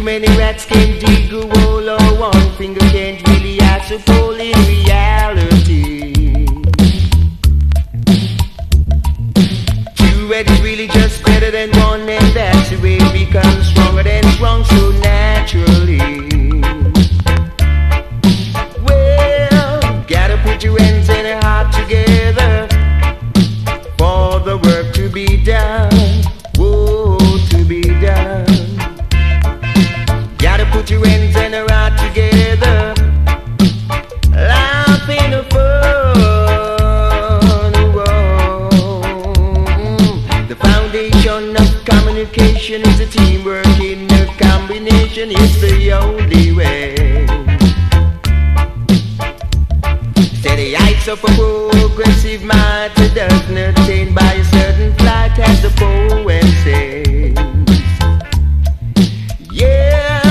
Too many rats can dig a hole, or one finger can't really ask a pole in reality. Two heads really just better than one, and that's the way we become stronger than strong so naturally. Well, gotta put your hands and your heart together for the work to be done. Whoa, to be done. Gotta put your hands and your heart together. Laughing the fun. Whoa. The foundation of communication is a teamwork in a combination. It's the only way. Steady heights of a progressive mind does not attain by a certain flight, as the poet says. Yeah,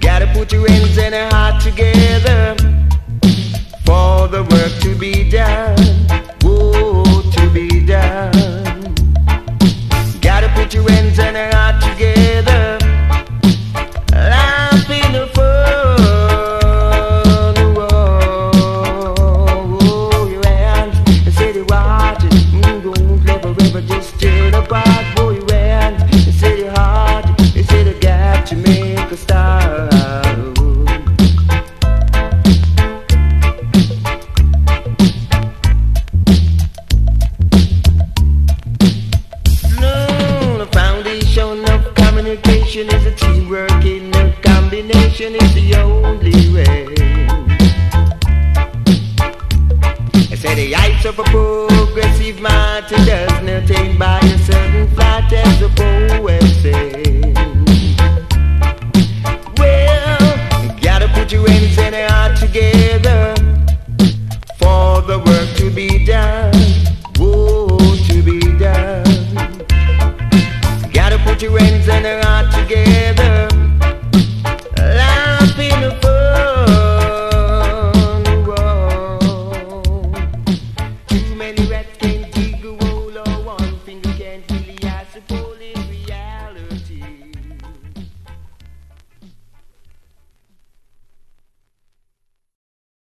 gotta put your hands and your heart together for the work to be done. Whoa, to be done. Gotta put your hands and your heart together. Life in the fun. Whoa, your hands, say the watch it. Don't never ever just tear apart. Whoa, your hands, say the heart, say the gap to make a start. The foundation of communication is a teamwork in a combination. Is the only way. I say the heights of a progressive mind does not attain by a certain flight, as the poet says. Well, gotta put your hands and your heart together for the work to be done. Whoa, to be done. Gotta put your hands